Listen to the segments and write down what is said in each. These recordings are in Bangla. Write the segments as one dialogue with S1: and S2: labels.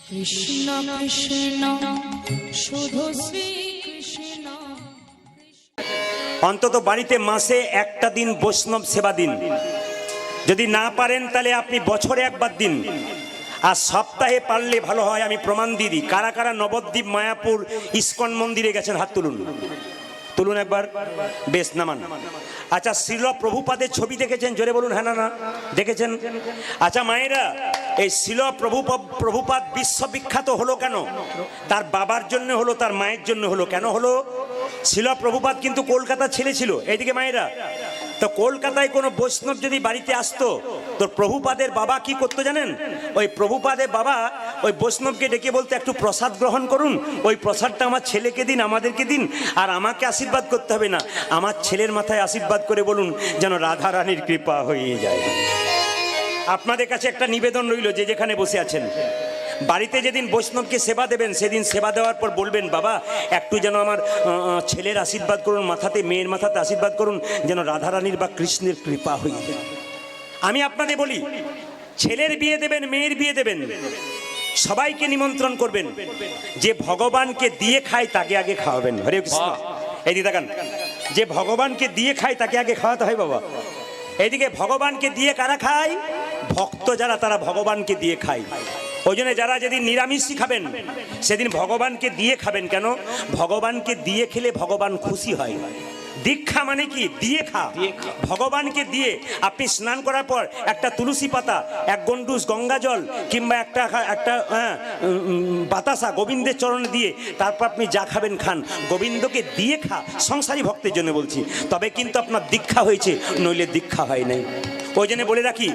S1: কৃষ্ণ কৃষ্ণ শুধু শ্রী কৃষ্ণ।
S2: অন্তত বাড়িতে মাসে একটা দিন বৈষ্ণব সেবা দিন। যদি না পারেন তাহলে আপনি বছরে একবার দিন, আর সপ্তাহে পারলে ভালো হয়। আমি প্রমাণ দিয়ে দিই। কারা কারা নবদ্বীপ, মায়াপুর, ইস্কন মন্দিরে গেছেন হাত তুলুন, তুলুন একবার। বেশ, নামান। আচ্ছা, শ্রীল প্রভুপাদের ছবি দেখেছেন? জোরে বলুন হ্যাঁ না না দেখেছেন। আচ্ছা মায়েরা, এই শ্রীল প্রভুপাদ বিশ্ববিখ্যাত হলো কেন? তার বাবার জন্য হলো, তার মায়ের জন্য হলো। কেন হলো? শ্রীল প্রভুপাদ কিন্তু কলকাতার ছেলে ছিল। এইদিকে মায়েরা, তো কলকাতায় কোনো বৈষ্ণব যদি বাড়িতে আসতো, তো প্রভুপাদের বাবা কি করতো জানেন? ওই প্রভুপাদের বাবা ওই বৈষ্ণবকে ডেকে বলতে, একটু প্রসাদ গ্রহণ করুন, ওই প্রসাদটা আমার ছেলেকে দিন, আমাদেরকে দিন, আর আমাকে আশীর্বাদ করতে হবে না, আমার ছেলের মাথায় আশীর্বাদ করে বলুন যেন রাধা রানীর কৃপা হয়ে যায়। আপনাদের কাছে একটা নিবেদন রইল, যে যেখানে বসে আছেন, বাড়িতে যেদিন বৈষ্ণবকে সেবা দেবেন, সেদিন সেবা দেওয়ার পর বলবেন, বাবা একটু যেন আমার ছেলের আশীর্বাদ করুন, মাথাতে, মেয়ের মাথাতে আশীর্বাদ করুন, যেন রাধারানীর বা কৃষ্ণের কৃপা হয়ে যায়। আমি আপনাদের বলি, ছেলের বিয়ে দেবেন, মেয়ের বিয়ে দেবেন, সবাইকে নিমন্ত্রণ করবেন। যে ভগবানকে দিয়ে খায় তাকে আগে খাওয়াবেন। হরে কৃষ্ণ। এইদিকে তাকান, যে ভগবানকে দিয়ে খায় তাকে আগে খাওয়াতে হয় বাবা। এইদিকে ভগবানকে দিয়ে কারা খায়? ভক্ত যারা, তারা ভগবানকে দিয়ে খায়। ওই জন্য যারা যেদিন নিরামিষই খাবেন, সেদিন ভগবানকে দিয়ে খাবেন। কেন? ভগবানকে দিয়ে খেলে ভগবান খুশি হয়। দীক্ষা মানে কি? দিয়ে খা। ভগবানকে দিয়ে আপনি স্নান করার পর একটা তুলসী পাতা, এক গন্ডুস গঙ্গা জল, কিংবা একটা বাতাসা গোবিন্দের চরণে দিয়ে তারপর আপনি যা খাবেন খান। গোবিন্দকে দিয়ে খা। সংসারী ভক্তের জন্য বলছি, তবে কিন্তু আপনার দীক্ষা হয়েছে, নইলে দীক্ষা হয় নাই। ওই জন্য বলে রাখি,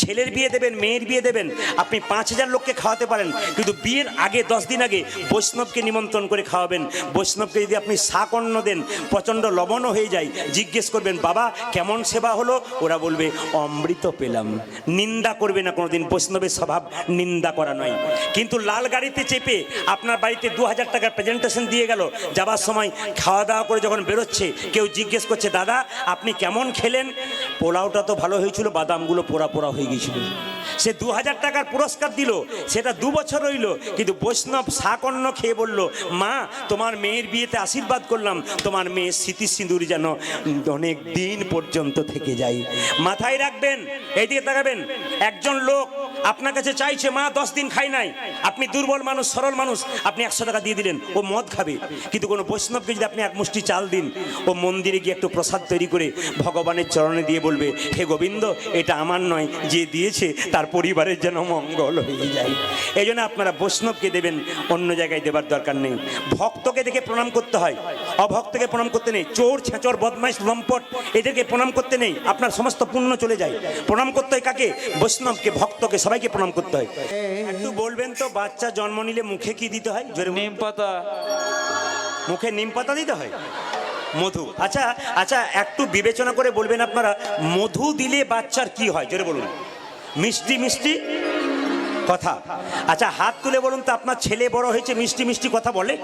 S2: ছেলের বিয়ে দেবেন, মেয়ের বিয়ে দেবেন, আপনি 5000 লোককে খাওয়াতে পারেন, কিন্তু বিয়ের আগে 10 দিন আগে বৈষ্ণবকে নিমন্ত্রণ করে খাওয়াবেন। বৈষ্ণবকে যদি আপনি শাক অন্ন দেন, প্রচণ্ড লবণও হয়ে যায়, জিজ্ঞেস করবেন, বাবা কেমন সেবা হলো? ওরা বলবে অমৃত পেলাম। নিন্দা করবে না কোনোদিন। বৈষ্ণবের স্বভাব নিন্দা করা নয়। কিন্তু লাল গাড়িতে চেপে আপনার বাড়িতে 2000 টাকার প্রেজেন্টেশন দিয়ে গেল, যাবার সময় খাওয়া দাওয়া করে যখন বেরোচ্ছে, কেউ জিজ্ঞেস করছে, দাদা আপনি কেমন খেলেন? পোলাওটা তো ভালো হয়েছিল, বাদামগুলো পোড়া পোড়া হয়ে গিয়েছিল। সে 2000 টাকার পুরস্কার দিল, সেটা 2 বছর রইল, কিন্তু বৈষ্ণব শাক অন্ন খেয়ে বলল, মা তোমার মেয়ের বিয়েতে আশীর্বাদ করলাম, তোমার মেয়ের স্মৃতি সিঁদুর যেন অনেক দিন পর্যন্ত থেকে যায়। মাথায় রাখবেন। এইদিকে তাকাবেন, একজন লোক আপনার কাছে চাইছে, মা 10 দিন খাই নাই, আপনি দুর্বল মানুষ, সরল মানুষ, আপনি 100 টাকা দিয়ে দিলেন, ও মদ খাবে। কিন্তু কোনো বৈষ্ণবকে যদি আপনি এক মুষ্টি চাল দিন, ও মন্দিরে গিয়ে একটু প্রসাদ তৈরি করে ভগবানের চরণে দিয়ে বলবে, হে গোবিন্দ এটা আমার নয়, যে দিয়েছে তার পরিবারের যেন মঙ্গল হয়ে যায়। এই জন্য আপনারা বৈষ্ণবকে দেবেন, অন্য জায়গায় দেবার দরকার নেই। ভক্তকে দেখে প্রণাম করতে হয়, অভক্তকে প্রণাম করতে নেই। চোর, ছেঁচর, বদমাইশ, লম্পট এদেরকে প্রণাম করতে নেই, আপনার সমস্ত পুণ্য চলে যায়। প্রণাম করতে হয় কাকে? বৈষ্ণবকে, ভক্তকে, সবাইকে প্রণাম করতে হয়। একটু বলবেন তো, বাচ্চা জন্ম নিলে মুখে কি দিতে হয়?
S3: নিম পাতা।
S2: মুখে নিম পাতা দিতে হয়, মধু। আচ্ছা আচ্ছা, একটু বিবেচনা করে বলবেন আপনারা, মধু দিলে বাচ্চার কি হয়? জোরে বলুন। মিষ্টি মিষ্টি কথা। আচ্ছা হাত তুলে বলুন তো, আপনার ছেলে বড় হয়েছে মিষ্টি মিষ্টি কথা বলে?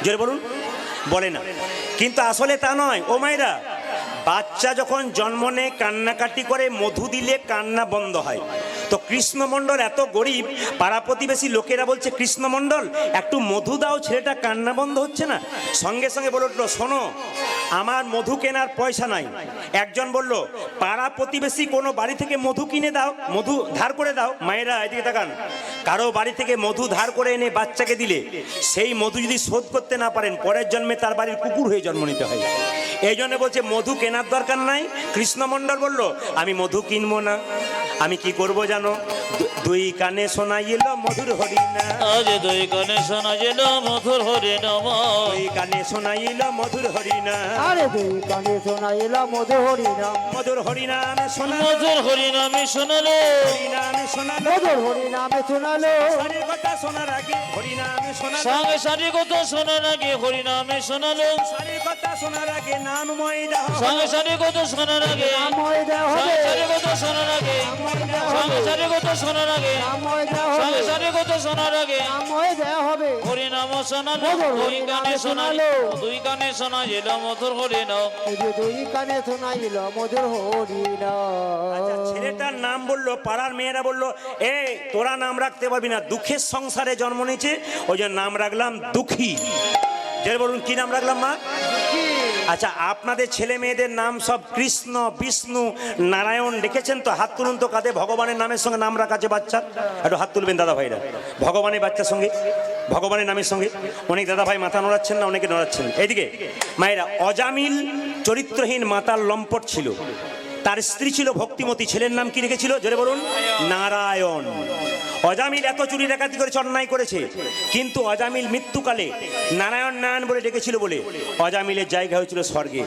S2: জোরে বলুন। বলে না। কিন্তু আসলে তা নয় ও মায়েরা। বাচ্চা যখন জন্ম নেয়, কান্নাকাটি করে, মধু দিলে কান্না বন্ধ হয়। তো কৃষ্ণমণ্ডল এত গরিব, পাড়া প্রতিবেশী লোকেরা বলছে, কৃষ্ণমণ্ডল একটু মধু দাও, ছেলেটা কান্না বন্ধ হচ্ছে না। সঙ্গে সঙ্গে বলে উঠলো, শোনো আমার মধু কেনার পয়সা নাই। একজন বলল, পাড়া প্রতিবেশী কোনো বাড়ি থেকে মধু কিনে দাও, মধু ধার করে দাও। মায়েরা এদিকে তাকান, কারো বাড়ি থেকে মধু ধার করে এনে বাচ্চাকে দিলে, সেই মধু যদি শোধ করতে না পারেন, পরের জন্মে তার বাড়ির কুকুর হয়ে জন্ম নিতে হয়। এই জন্য বলছে মধু কেনার দরকার নাই। কৃষ্ণমণ্ডল বলল, আমি মধু কিনবো না, আমি কি করবো জানো? 2 কানে শোনাইল মধুর হরিনাম,
S3: আজ 2 কানে শোনাইল মধুর হরিনাম,
S2: 2 কানে শোনাইল মধুর হরিনাম,
S4: আরে 2 কানে শোনাইল মধুর হরিনাম,
S2: মধুর হরিনামে শোনালো,
S3: মধুর হরিনামে শোনালো,
S2: হরিনামে শোনালো,
S4: মধুর হরিনামে শোনালো।
S2: সারি কথা শোনার আগে হরিনামে শোনালো,
S3: সঙ্গে সারি কথা শোনার আগে হরিনামে শোনালো,
S2: সারি কথা শোনার আগে নামময় দাও,
S3: সঙ্গে সারি কথা শোনার আগে
S4: নামময় দেওয়া হবে,
S3: সঙ্গে সারি কথা শোনার আগে, সঙ্গে সারি কথা শোনার আগে
S4: নাময় দেওয়া হবে
S3: সংসারে কথা শোনার আগে
S4: নাময় দেওয়া হবে
S3: হরি নাম শোনালো
S4: মধুর
S3: দুই
S4: হরি
S3: কানে
S4: নামে
S3: শোনালো
S4: শোনালো।
S3: দুই কানে শোনা যেল মধুর হরি নাম
S4: এই যে দুই কানে শোনাইল মধুর হরি
S2: আচ্ছা,
S4: নাম
S2: ছেলেটার নাম বললো, পাড়ার মেয়েরা বললো এই তোরা নাম রাখতে পারবি না, দুঃখের সংসারে জন্ম নিয়েছে ওই জন্য নাম রাখলাম দুঃখী। যে বলুন কি নাম রাখলাম মা? আচ্ছা, আপনাদের ছেলে মেয়েদের নাম সব কৃষ্ণ, বিষ্ণু, নারায়ণ রেখেছেন তো? হাত তুলুন তো কাঁধে ভগবানের নামের সঙ্গে নাম রাখা আছে বাচ্চা, একটু হাত তুলবেন দাদা ভাইরা। ভগবানের বাচ্চার সঙ্গে ভগবানের নামের সঙ্গে অনেক দাদা ভাই মাথা নড়াচ্ছেন না, অনেকে নড়াচ্ছেন। এইদিকে মায়েরা, অজামিল চরিত্রহীন মাতাল লম্পট ছিল, তার স্ত্রী ছিল ভক্তিমতী, ছেলের নাম কি রেখেছিল জোরে বলুন? নারায়ণ। অজামিল এত চুরি ডাকাতি করেছে, অন্যায় করেছে, কিন্তু অজামিল মৃত্যুকালে নারায়ণ নারায়ণ বলে ডেকেছিল বলে অজামিলের জায়গা হয়েছিল স্বর্গে।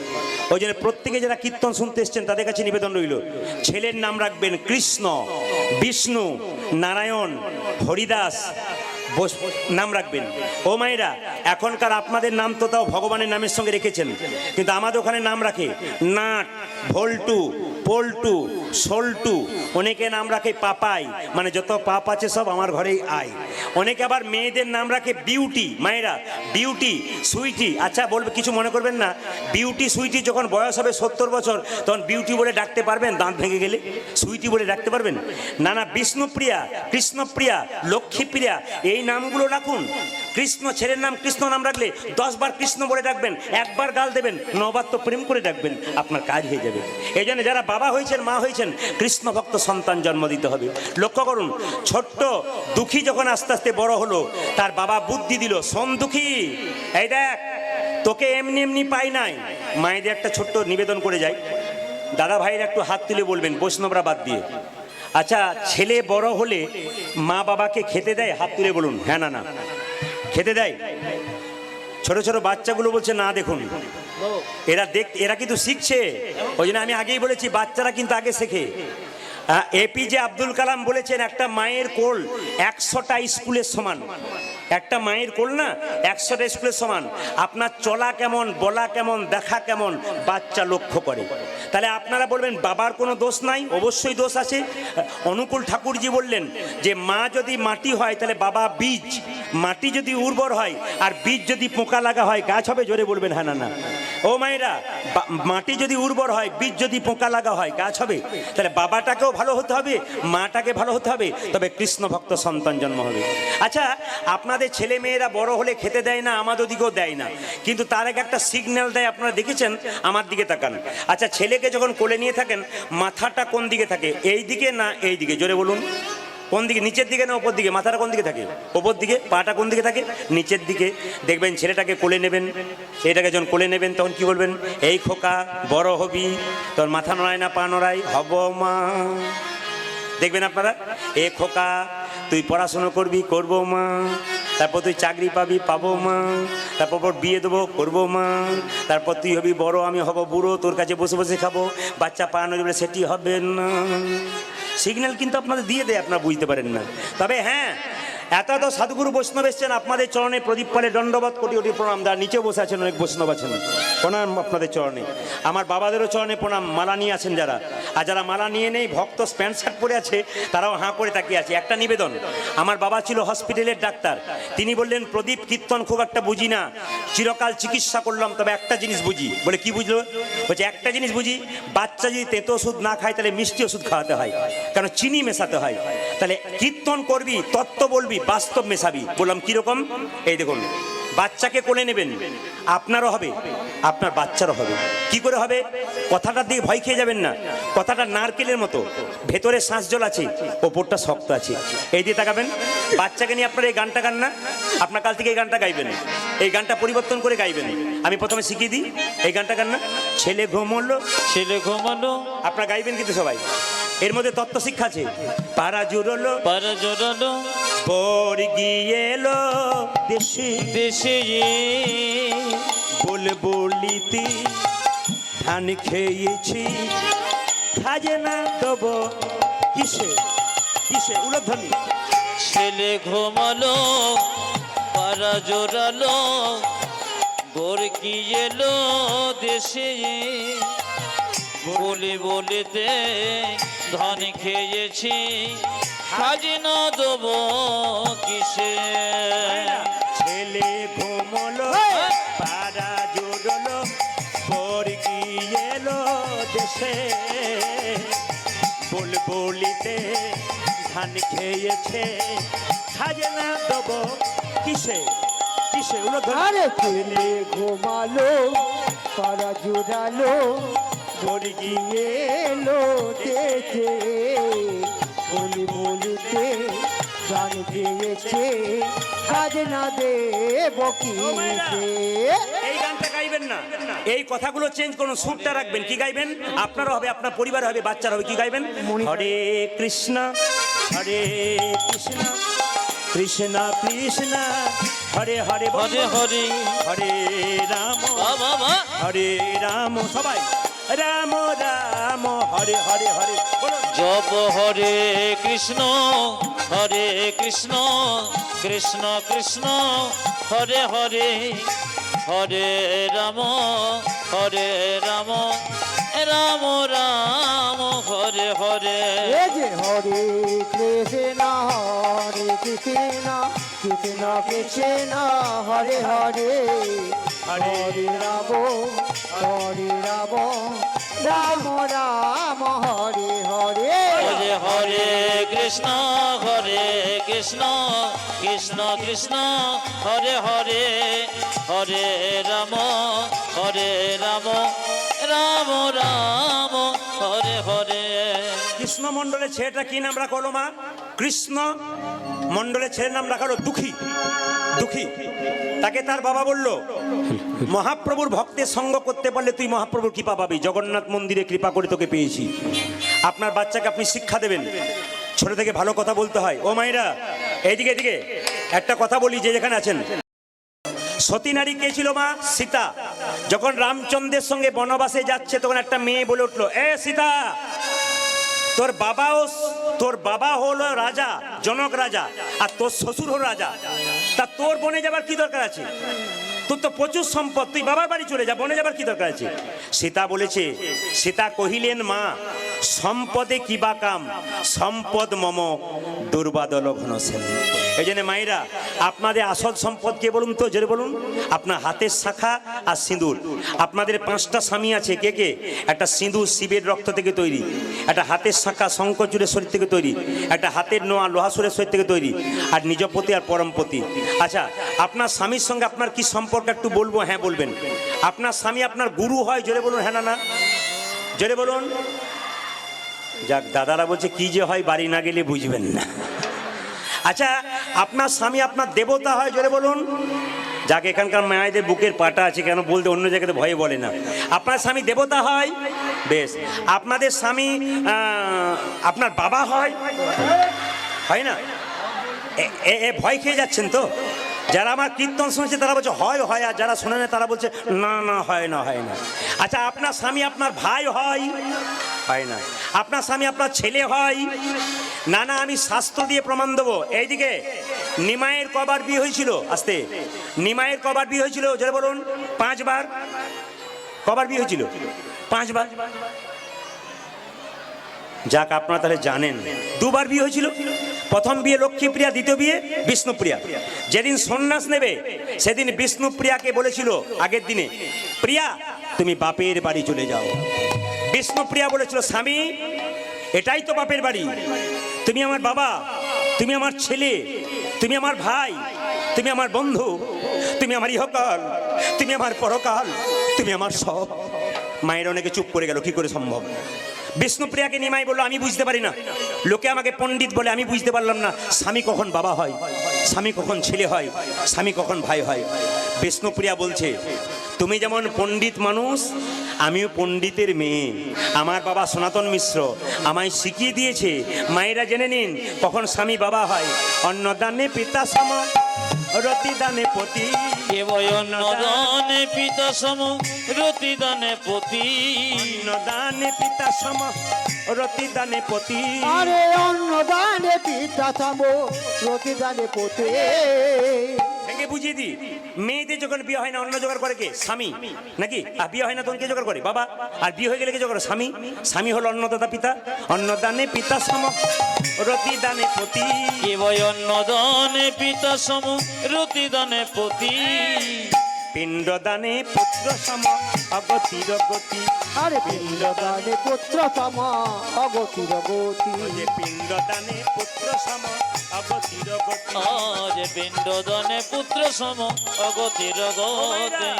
S2: ওই জন্য প্রত্যেকে যারা কীর্তন শুনতে এসছেন তাদের কাছে নিবেদন রইল, ছেলের নাম রাখবেন কৃষ্ণ, বিষ্ণু, নারায়ণ, হরিদাস নাম রাখবেন। ও মায়েরা, এখনকার আপনাদের নাম তো তাও ভগবানের নামের সঙ্গে রেখেছেন, কিন্তু আমাদের ওখানে নাম রাখে নাট, ভল্টু, পল্টু, সল্টু, অনেকে নাম রাখে পাপাই, মানে যত পাপ আছে সব আমার ঘরেই আয়। অনেকে আবার মেয়েদের নাম রাখে বিউটি। মায়েরা, বিউটি, সুইটি। আচ্ছা বলবে, কিছু মনে করবেন না, বিউটি সুইটি যখন বয়স হবে 70 বছর তখন বিউটি বলে ডাকতে পারবেন? দাঁত ভেঙে গেলে সুইটি বলে ডাকতে পারবেন না? না, বিষ্ণুপ্রিয়া, কৃষ্ণপ্রিয়া, লক্ষ্মীপ্রিয়া, এই নামগুলো রাখুন। কৃষ্ণ, ছেলের নাম কৃষ্ণ নাম রাখলে 10 বার কৃষ্ণ বলে ডাকবেন, একবার গাল দেবেন, 9 বার তো প্রেম করে ডাকবেন, আপনার কাজ হয়ে যাবে। এই জন্য যারা বাবা হয়েছেন, মা হয়েছেন, কৃষ্ণ ভক্ত সন্তান জন্ম দিতে হবে। লক্ষ্য করুন, ছোট্ট দুঃখী যখন আস্তে আস্তে বড় হলো, তার বাবা বুদ্ধি দিল, শোন দুঃখী, এই দেখ তোকে এমনি এমনি পাই নাই। মায়েদের একটা ছোট্ট নিবেদন করে যাই, দাদা ভাইয়ের একটু হাত তুলে বলবেন, বৈষ্ণবরা বাদ দিয়ে। আচ্ছা, ছেলে বড় হলে মা বাবাকে খেতে দেয়? হাত তুলে বলুন হ্যাঁ না না। খেতে দেয়? ছোট ছোট বাচ্চাগুলো বলছে না। দেখুন, এরা কিন্তু শিখছে। ওই জন্য আমি আগেই বলেছি, বাচ্চারা কিন্তু আগে শেখে। এপিজে আব্দুল কালাম বলেছেন, একটা মায়ের কোল 100টা স্কুলের সমান। একটা মায়ের কোল না 100টা স্কুলের সমান। আপনার চলা কেমন, বলা কেমন, দেখা কেমন, বাচ্চা লক্ষ্য করে। তাহলে আপনারা বলবেন বাবার কোনো দোষ নাই? অবশ্যই দোষ আছে। অনুকূল ঠাকুরজি বললেন যে মা যদি মাটি হয় তাহলে বাবা বীজ, মাটি যদি উর্বর হয় আর বীজ যদি পোকা লাগা হয় গাছ হবে? জোরে বলবেন হ্যাঁ না না। ও মায়েরা, মাটি যদি উর্বর হয়, বীজ যদি পোকা লাগা হয় গাছ হবে। তাহলে বাবাটাকেও ভালো হতে হবে, মাটাকে ভালো হতে হবে, তবে কৃষ্ণ ভক্ত সন্তান জন্ম হবে। আচ্ছা, আপনাদের ছেলে মেয়েরা বড় হলে খেতে দেয় না, আমাদের দিকেও দেয় না, কিন্তু তার আগে একটা সিগন্যাল দেয়। আপনারা দেখেছেন? আমার দিকে তাকান। আচ্ছা, ছেলেকে যখন কোলে নিয়ে থাকেন, মাথাটা কোন দিকে থাকে? এই দিকে না এই দিকে? জোরে বলুন, কোন দিকে? নিচের দিকে না ওপর দিকে? মাথাটা কোন দিকে থাকে? ওপর দিকে। পাটা কোন দিকে থাকে? নিচের দিকে। দেখবেন ছেলেটাকে কোলে নেবেন, এটাকে যখন কোলে নেবেন তখন কি বলবেন? এই খোকা, বড় হবি, তোর মাথা নড়ায় না পা নড়াই, হব মা। দেখবেন আপনারা, এ খোকা তুই পড়াশুনো করবি, করবো মা। তারপর তুই চাকরি পাবি, পাবো মা। তারপর বিয়ে দেবো, করবো মা। তারপর তুই হবি বড়, আমি হব বুড়ো, তোর কাছে বসে বসে খাবো। বাচ্চা পা নড়বে, সেটি হবে না। সিগন্যাল কিন্তু আপনাদের দিয়ে দেয়, আপনারা বুঝতে পারেন না। তবে হ্যাঁ, এত এত সাধুগুরু বৈষ্ণব এসছেন, আপনাদের চরণে প্রদীপ পালে দণ্ডবত কোটি কোটি প্রণাম। যারা নিচে বসে আছেন, অনেক বৈষ্ণব আছেন, প্রণাম আপনাদের চরণে। আমার বাবাদেরও চরণে প্রণাম। মালা নিয়ে আছেন যারা, আর যারা মালা নিয়ে নেই, ভক্ত প্যান্ট শার্ট পরে আছে, তারাও হাঁ করে তাকিয়ে আছে। একটা নিবেদন, আমার বাবা ছিল হসপিটালের ডাক্তার। তিনি বললেন, প্রদীপ কীর্তন খুব একটা বুঝি না, চিরকাল চিকিৎসা করলাম, তবে একটা জিনিস বুঝি। বলে কি বুঝলো? বলছে একটা জিনিস বুঝি, বাচ্চা যদি তেতো ওষুধ না খায় তাহলে মিষ্টি ওষুধ খাওয়াতে হয়, কারণ চিনি মেশাতে হয়। তাহলে কীর্তন করবি, তত্ত্ব বলবি, বাস্তব মেশাবি। বললাম কিরকম? এই দেখুন, বাচ্চাকে কোলে নেবেন, আপনারও হবে, আপনার বাচ্চারও হবে। কি করে হবে? কথাটার দিকে ভয় খেয়ে যাবেন না। কথাটা নারকেলের মতো, ভেতরে শ্বাস জল আছে, ওপরটা শক্ত আছে। এই দিয়ে তাকাবেন। বাচ্চাকে নিয়ে আপনার এই গানটা গান না, আপনার কাল থেকে এই গানটা গাইবেন, এই গানটা পরিবর্তন করে গাইবেন। আমি প্রথমে শিখিয়ে দিই, এই গানটা গান না, ছেলে ঘুমোলো,
S3: ছেলে ঘুমালো,
S2: আপনারা গাইবেন কিন্তু সবাই। এর মধ্যে তত্ত্ব শিক্ষা আছে। পাড়া জুড়লো,
S3: পারা জোরালো,
S2: বর গিয়েলো দেশে
S3: দেশে
S2: বলে বলিতি ধান খেয়েছি, খাজনা দেব কিসে কিসে? উলধ্বনি।
S3: ছেলে ঘুমালো, পারা জোরালো, গোর কি এলো দেশে, বলে বলেতে ধান খেয়েছি, সাজিনা দেব কিসে
S2: ছেলে ঘুমলো পাড়া জুড়লো বর্গি এলো দেশে বুলবুলিতে ধান খেয়েছে খাজনা দেব কিসে কিসে
S4: আরে ছেলে ঘুমালো পাড়া জুড়ালো
S2: বর্গি
S4: এলো দেখে বলি বলিতে গান গেয়েছে খাজনা দেব কিসে
S2: এই গানটা গাইবেন না, এই কথাগুলো চেঞ্জ করুন, সুরটা রাখবেন। কি গাইবেন? আপনারা হবে, আপনার পরিবার হবে, বাচ্চারা হবে। কি গাইবেন? হরে কৃষ্ণ হরে কৃষ্ণ কৃষ্ণ কৃষ্ণ হরে হরে
S3: হরে হরে
S2: হরে রাম
S3: বাবা
S2: হরে রাম, সবাই রাম রাম হরে হরে হরে বলুন।
S3: জপ হরে কৃষ্ণ কৃষ্ণ কৃষ্ণ হরে হরে হরে রাম রাম রাম হরে হরে
S4: এ যে হরে কৃষ্ণ কৃষ্ণ কৃষ্ণ হরে হরে হরে রাম রাম রাম হরে হরে
S3: হরে হরে কৃষ্ণ কৃষ্ণ কৃষ্ণ হরে হরে হরে রাম রাম রাম হরে হরে
S2: কৃষ্ণ মণ্ডলের ছেলেটা কি নাম রাখলো মা? কৃষ্ণ মণ্ডলের ছেলের নাম রাখালো দুঃখী। দুঃখী তাকে তার বাবা বলল, মহাপ্রভুর ভক্তের সঙ্গ করতে পারলে তুই মহাপ্রভুর কৃপা পাবি, জগন্নাথ মন্দিরে কৃপা করে তোকে পেয়েছি। আপনার বাচ্চাকে আপনি শিক্ষা দেবেন, ছোট থেকে ভালো কথা বলতে হয়। ও মায়েরা এইদিকে এদিকে একটা কথা বলি, যে যেখানে আছেন। সতী নারী কে ছিল মা? সীতা। যখন রামচন্দ্রের সঙ্গে বনবাসে যাচ্ছে তখন একটা মেয়ে বলে উঠলো, এ সীতা, তোর বাবা হলো রাজা, জনক রাজা, আর তোর শ্বশুর হলো রাজা, তা তোর বনে যাবার কি দরকার আছে? তোর তো প্রচুর সম্পদ, তুই বাবার বাড়ি চলে যা, বনে যাবার কি দরকার আছে? সীতা বলেছে, সীতা কহিলেন, মা সম্পদে কিবা কাম, সম্পদ মম দুর্বাদল ঘনশ্যাম। এই জন্য মায়েরা, আপনাদের আসল সম্পদ কে বলুন তো? জোরে বলুন। আপনার হাতের শাখা আর সিঁদুর। আপনাদের 5টা স্বামী আছে, কে কে? একটা সিঁদুর শিবের রক্ত থেকে তৈরি, একটা হাতের শাখা শঙ্করচূড়ের শরীর থেকে তৈরি, একটা হাতের নোয়া লোহাসুরের শরীর থেকে তৈরি, আর নিজপতি আর পরমপতি। আচ্ছা, আপনার স্বামীর সঙ্গে আপনার কি সম্পর্ক একটু বলবো? হ্যাঁ বলবেন। আপনার স্বামী আপনার গুরু হয়? জোরে বলুন। হ্যাঁ না না? জোরে বলুন। যাক, দাদারা বলছে কি যে হয় বাড়ি না গেলে বুঝবেন না। আচ্ছা, আপনার স্বামী আপনার দেবতা হয়? জোরে বলুন। যাকে এখানকার মায়েদের বুকের পাটা আছে, কেন বলতে অন্য জায়গাতে ভয়ে বলে না। আপনার স্বামী দেবতা হয়? বেশ। আপনাদের স্বামী আপনার বাবা হয়? হয় না? এ ভয় খেয়ে যাচ্ছেন তো? যারা আমার কীর্তন শুনছে তারা বলছে হয় হয়, আর যারা শোনে না তারা বলছে না না হয় না হয় না। আচ্ছা, আপনার স্বামী আপনার ভাই হয়? হয় না। আপনার স্বামী আপনার ছেলে হয়? না না, আমি শাস্ত্র দিয়ে প্রমাণ দেবো। এইদিকে নিমাইয়ের কবার বিয়ে হয়েছিল? আস্তে। নিমাইয়ের কবার বিয়ে হয়েছিল? জোরে বলুন। 5 বার। কবার বিয়ে হয়েছিল? 5 বার। যাক, আপনারা তাহলে জানেন। 2 বার বিয়ে হয়েছিল। প্রথম বিয়ে লক্ষ্মীপ্রিয়া, দ্বিতীয় বিয়ে বিষ্ণুপ্রিয়া। যেদিন সন্ন্যাস নেবে সেদিন বিষ্ণুপ্রিয়াকে বলেছিল আগের দিনে, প্রিয়া তুমি বাপের বাড়ি চলে যাও। বিষ্ণুপ্রিয়া বলেছিল, স্বামী এটাই তো বাপের বাড়ি, তুমি আমার বাবা, তুমি আমার ছেলে, তুমি আমার ভাই, তুমি আমার বন্ধু, তুমি আমার ইহকাল, তুমি আমার পরকাল, তুমি আমার সব। মায়ের অনেকে চুপ করে গেল, কি করে সম্ভব? বিষ্ণুপ্রিয়াকে নিমাই বললো, আমি বুঝতে পারি না, লোকে আমাকে পণ্ডিত বলে, আমি বুঝতে পারলাম না স্বামী কখন বাবা হয়, স্বামী কখন ছেলে হয়, স্বামী কখন ভাই হয়। বিষ্ণুপ্রিয়া বলছে, তুমি যেমন পণ্ডিত মানুষ, আমিও পণ্ডিতের মেয়ে। আমার বাবা সনাতন মিশ্র আমায় শিখিয়ে দিয়েছে। মায়েরা জেনে নিন কখন স্বামী বাবা হয়। অন্নদানে পিতা সম, রতিদানে পতি।
S3: অন্নদানে পিতা সম, রতিদানে পতি।
S2: অন্নদানে পিতা সম, রতিদানে পতি।
S4: আরে অন্নদানে পিতা সম, রতিদানে পতি।
S2: আগে বুঝিয়ে দিই, মেয়েদের যখন বিয়ে হয় না অন্য জোগাড় করে কে? স্বামী, নাকি? আর বিয়ে হয় না তখন কে জোগাড় করে? বাবা। আর বিয়ে হয়ে গেলে কে জোগাড় করে? স্বামী। স্বামী হলো অন্নদাতা পিতা। অন্নদানে পিতা সম, রতি দানে পতি।
S3: কি বই অন্নদানে পিতা সম, রতি দানে পতি।
S2: পিণ্ডদানে পুত্র সম, অগতির গতি।
S4: আরে পিণ্ডদানে পুত্র সম, অগতির গতি।
S2: যে পিণ্ডদানে পুত্র সম, অগতির গতি।
S3: আজ পিণ্ডদানে পুত্র সম, অগতির গতি।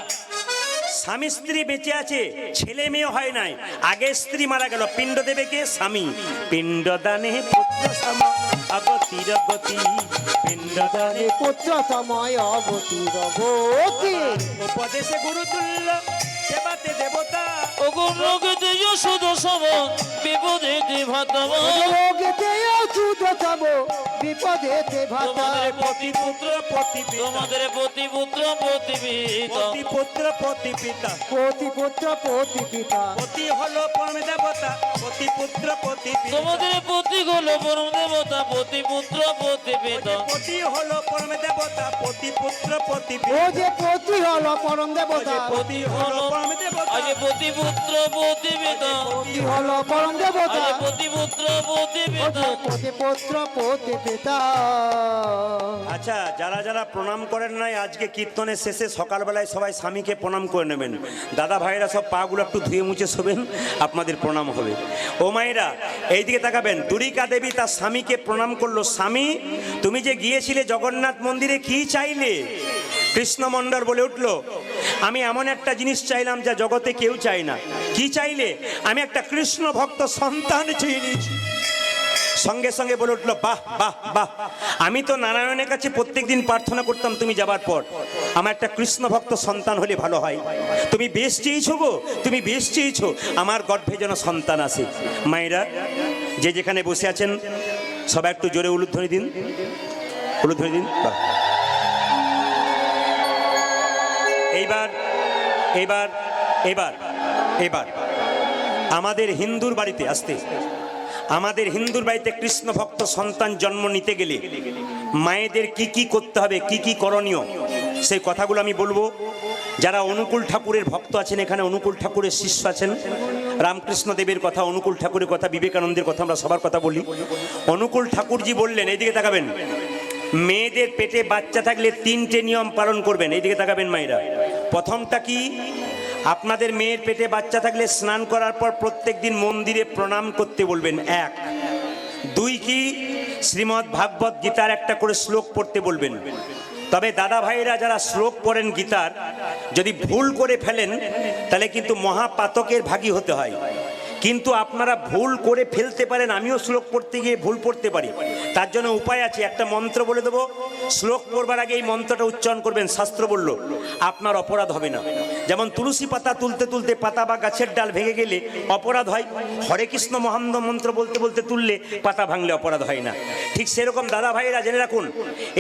S2: স্বামী স্ত্রী বেঁচে আছে, ছেলে মেয়ে হয় নাই, আগে স্ত্রী মারা গেল, পিণ্ড দেবে কে? স্বামী। পিণ্ডদানে পুত্র সম, অগতির গতি। পিণ্ডদানে
S4: পুত্র সময় অগতির গতি।
S2: উপদেশে গুরু তুল্য, সেবাতে দেবতা।
S3: অগুণ রোগেতে যশোদ সম, বিপদেতে ভাতব।
S4: রোগেতে অচুত সম, বিপদেতে ভাতা।
S3: তোমাদের
S2: পতিপুত্র পতিপিতা।
S3: তোমাদের পতিপুত্র পতিপিতা।
S2: পতিপুত্র পতিপিতা।
S4: পতিপুত্র পতিপিতা।
S2: পতি হলো পরম দেবতা, পতিপুত্র পতিপিতা।
S3: তোমাদের পতি হলো পরম দেবতা, পতিপুত্র পতিপিতা।
S2: পতি হলো পরম দেবতা, পতিপুত্র
S4: ও
S2: পতিপিতা।
S4: যে পতি হলো পরম দেবতা,
S2: পতি হলো পরম দেবতা,
S3: আজ পতিপুত্র পতিপিতা।
S4: পতি হলো পরম দেবতা।
S3: আজ পতিপুত্র
S4: ও
S3: পতিপিতা।
S4: যে পতিপুত্র পতিপিতা।
S2: আচ্ছা, যারা যারা প্রণাম করেন নাই আজকে কীর্তনের শেষে সকালবেলায় সবাই স্বামীকে প্রণাম করে নেবেন। দাদা ভাইরা সব পাগুলো একটু ধুয়ে মুছে শোবেন, আপনাদের প্রণাম হবে। ও মায়েরা এইদিকে তাকাবেন। দুরিকা দেবী তার স্বামীকে প্রণাম করলো। স্বামী, তুমি যে গিয়েছিলে জগন্নাথ মন্দিরে, কি চাইলে? কৃষ্ণমণ্ডল বলে উঠল, আমি এমন একটা জিনিস চাইলাম যা জগতে কেউ চায় না। কি চাইলে? আমি একটা কৃষ্ণ ভক্ত সন্তান চেয়ে নিয়েছি। সঙ্গে সঙ্গে বলে উঠলো, বাহ বাহ বাহ, আমি তো নারায়ণের কাছে প্রত্যেকদিন প্রার্থনা করতাম তুমি যাবার পর, আমার একটা কৃষ্ণ ভক্ত সন্তান হলে ভালো হয়। তুমি বেশ চেয়েছো গো, তুমি বেশ চেয়েছো, আমার গর্ভে যেন সন্তান আসে। মায়েরা যে যেখানে বসে আছেন সবাই একটু জোরে উলুধ্বনি দিন, উলুধ্বনি দিন। বাহ। এইবার এইবার এবার এবার আমাদের হিন্দুর বাড়িতে আসতে, আমাদের হিন্দুর বাড়িতে কৃষ্ণ ভক্ত সন্তান জন্ম নিতে গেলে মায়েদের কি কি করতে হবে, কি কি করণীয়, সেই কথাগুলো আমি বলবো। যারা অনুকূল ঠাকুরের ভক্ত আছেন, এখানে অনুকূল ঠাকুরের শিষ্য আছেন, রামকৃষ্ণ দেবের কথা, অনুকূল ঠাকুরের কথা, বিবেকানন্দের কথা, আমরা সবার কথা বলি। অনুকূল ঠাকুরজি বললেন, এইদিকে তাকাবেন, মেয়েদের পেটে বাচ্চা থাকলে 3টে নিয়ম পালন করবেন। এইদিকে তাকাবেন মায়েরা। প্রথমটা কি? আপনাদের মেয়ের পেটে বাচ্চা থাকলে স্নান করার পর প্রত্যেকদিন মন্দিরে প্রণাম করতে বলবেন। 1। 2 কি? শ্রীমদ্ ভাগবত গীতার একটা করে শ্লোক পড়তে বলবেন। তবে দাদা ভাইরা যারা শ্লোক পড়েন গীতার, যদি ভুল করে ফেলেন তাহলে কিন্তু মহাপাতকের ভাগী হতে হয়। কিন্তু আপনারা ভুল করে ফেলতে পারেন, আমিও শ্লোক পড়তে গিয়ে ভুল পড়তে পারি, তার জন্য উপায় আছে। একটা মন্ত্র বলে দেবো, শ্লোক পড়বার আগে এই মন্ত্রটা উচ্চারণ করবেন। শাস্ত্র বলল আপনার অপরাধ হবে না। যেমন তুলসী পাতা তুলতে তুলতে পাতা বা গাছের ডাল ভেঙে গেলে অপরাধ হয়, হরে কৃষ্ণ মহানন্দ মন্ত্র বলতে বলতে তুললে পাতা ভাঙলে অপরাধ হয় না। ঠিক সেরকম দাদা ভাইরা জেনে রাখুন,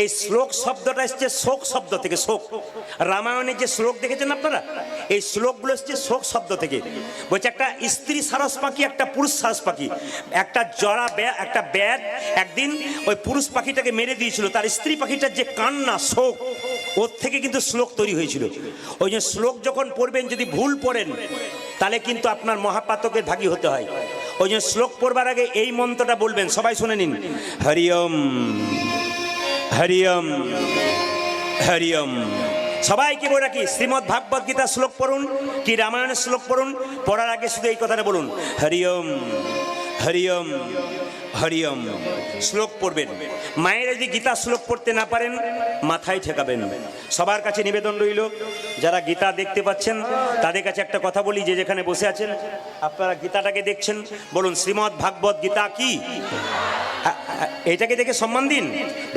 S2: এই শ্লোক শব্দটা এসছে শোক শব্দ থেকে। শোক, রামায়ণের যে শ্লোক দেখেছেন আপনারা, এই শ্লোকগুলো এসছে শোক শব্দ থেকে। বলছে একটা স্ত্রী সারস পাখি, একটা পুরুষ সারস পাখি, একটা জরা একটা ব্যাট একদিন ওই পুরুষ পাখিটাকে মেরে দিয়েছিল। তার স্ত্রী পাখিটার যে কান্না, শোক, ওর থেকে কিন্তু শ্লোক তৈরি হয়েছিল। ওই যে শ্লোক যখন পড়বেন, যদি ভুল পড়েন তাহলে কিন্তু আপনার মহাপাতকের ভাগী হতে হয়। ওই যে শ্লোক পড়বার আগে এই মন্ত্রটা বলবেন। সবাই শুনে নিন। হরি ওম, হরি ওম, হরি ওম। সবাইকে বলে রাখি, শ্রীমদ্ ভাগবত গীতা শ্লোক পড়ুন কি রামায়ণের শ্লোক পড়ুন, পড়ার আগে শুধু এই কথাটা বলুন, হরি ওম, হরি ওম, হরি ওম। শ্লোক পড়বেন। মায়ের যদি গীতা শ্লোক পড়তে না পারেন মাথায় ঠেকাবেন। সবার কাছে নিবেদন রইল, যারা গীতা দেখতে পাচ্ছেন তাদের কাছে একটা কথা বলি, যে যেখানে বসে আছেন আপনারা গীতাটাকে দেখছেন, বলুন শ্রীমদ্ ভাগবত গীতা কি? এটাকে দেখে সম্মান দিন।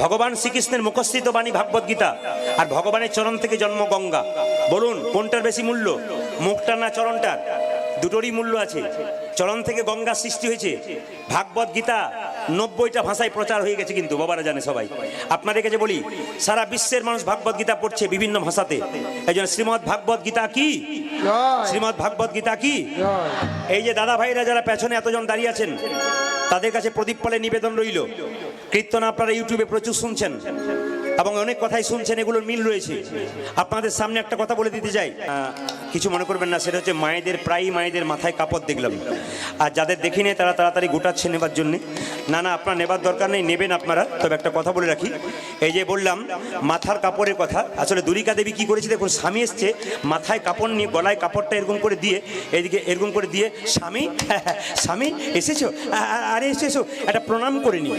S2: ভগবান শ্রীকৃষ্ণের মুখস্থিত বাণী ভাগবত গীতা, আর ভগবানের চরণ থেকে জন্ম গঙ্গা। বলুন কোনটার বেশি মূল্য, মুখটা না চরণটার? দুটোরই মূল্য আছে। চরণ থেকে গঙ্গা সৃষ্টি হয়েছে। ভাগবত গীতা 90টা ভাষায় প্রচার হয়ে গেছে, কিন্তু বাবারা জানে সবাই। আপনাদের কাছে বলি, সারা বিশ্বের মানুষ ভাগবত গীতা পড়ছে বিভিন্ন ভাষাতে। এই জন্য শ্রীমদ্ ভাগবত গীতা কি? শ্রীমদ্ ভাগবত গীতা কি? এই যে দাদা ভাইরা যারা পেছনে এতজন দাঁড়িয়ে আছেন, তাদের কাছে প্রদীপ পালে নিবেদন রইল। কীর্তন আপনারা ইউটিউবে প্রচুর শুনছেন, এবং অনেক কথাই শুনছেন, এগুলোর মিল রয়েছে। আপনাদের সামনে একটা কথা বলে দিতে চাই, কিছু মনে করবেন না, সেটা হচ্ছে মায়েদের, প্রায়ই মায়েদের মাথায় কাপড় দেখলাম, আর যাদের দেখি নেই তারা তাড়াতাড়ি গোটাচ্ছে নেবার জন্যে। না না, আপনার নেবার দরকার নেই, নেবেন আপনারা। তবে একটা কথা বলে রাখি, এই যে বললাম মাথার কাপড়ের কথা, আসলে দুরিকা দেবী কি করেছে দেখুন, স্বামী এসছে মাথায় কাপড় নিয়ে, গলায় কাপড়টা এরকম করে দিয়ে, এদিকে এরকম করে দিয়ে, স্বামী স্বামী এসেছো, আরে এসেছো, একটা প্রণাম করে নি।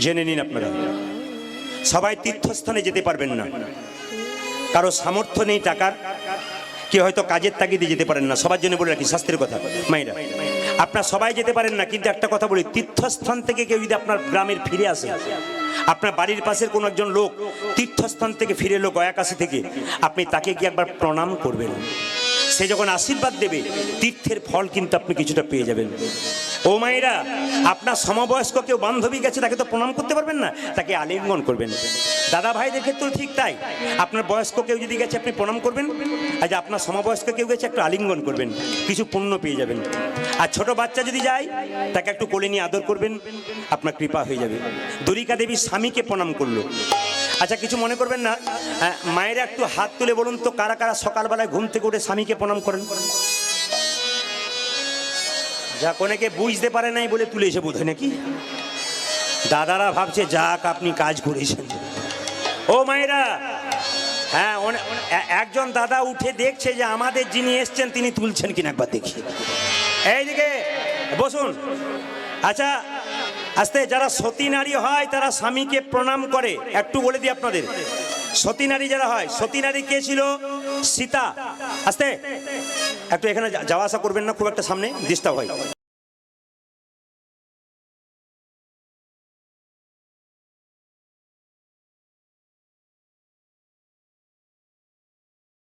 S2: জেনে নিন আপনারা, সবাই তীর্থস্থানে যেতে পারবেন না, কারো সামর্থ্য নেই টাকার, কেউ হয়তো কাজের তাগিদে যেতে পারেন না। সবার জন্য বলে রাখি শাস্ত্রের কথা, মায়েরা আপনারা সবাই যেতে পারেন না, কিন্তু একটা কথা বলি, তীর্থস্থান থেকে কেউ যদি আপনার গ্রামের ফিরে আসে, আপনার বাড়ির পাশের কোনো একজন লোক তীর্থস্থান থেকে ফিরে এলো গয়াকাশি থেকে, আপনি তাকে গিয়ে একবার প্রণাম করবেন। সে যখন আশীর্বাদ দেবে, তীর্থের ফল কিন্তু আপনি কিছুটা পেয়ে যাবেন। ও মায়েরা, আপনার সমবয়স্ক কেউ বান্ধবী গেছে, তাকে তো প্রণাম করতে পারবেন না, তাকে আলিঙ্গন করবেন। দাদা ভাইদের ক্ষেত্রেও ঠিক তাই, আপনার বয়স্ক কেউ যদি গেছে আপনি প্রণাম করবেন, আর যে আপনার সমবয়স্ক কেউ গেছে একটু আলিঙ্গন করবেন, কিছু পুণ্য পেয়ে যাবেন। আর ছোট বাচ্চা যদি যায়, তাকে একটু কোলে নিয়ে আদর করবেন, আপনার কৃপা হয়ে যাবে। দুরিকা দেবী স্বামীকে প্রণাম করলো। আচ্ছা, কিছু মনে করবেন না, মায়েরা একটু হাত তুলে বলুন তো, কারা কারা সকালবেলায় ঘুম থেকে উঠে স্বামীকে প্রণাম করেন? যা অনেকে বুঝতে পারে নাই বলে তুলে এসে বোধ হয় নাকি, দাদারা ভাবছে যাক আপনি কাজ করেছেন। ও মায়েরা, হ্যাঁ, একজন দাদা উঠে দেখছে যে আমাদের যিনি এসছেন তিনি তুলছেন কিনা, একবার দেখি। এইদিকে বসুন। আচ্ছা, আস্তে, যারা সতী নারী হয় তারা স্বামীকে প্রণাম করে। একটু বলে দিই আপনাদের, সতী নারী যারা হয়, সতী নারী কে ছিল? সীতা। আস্তে, একটু এখানে যাওয়া আসা করবেন না, খুব একটা সামনে ডিস্টার্ব হয়।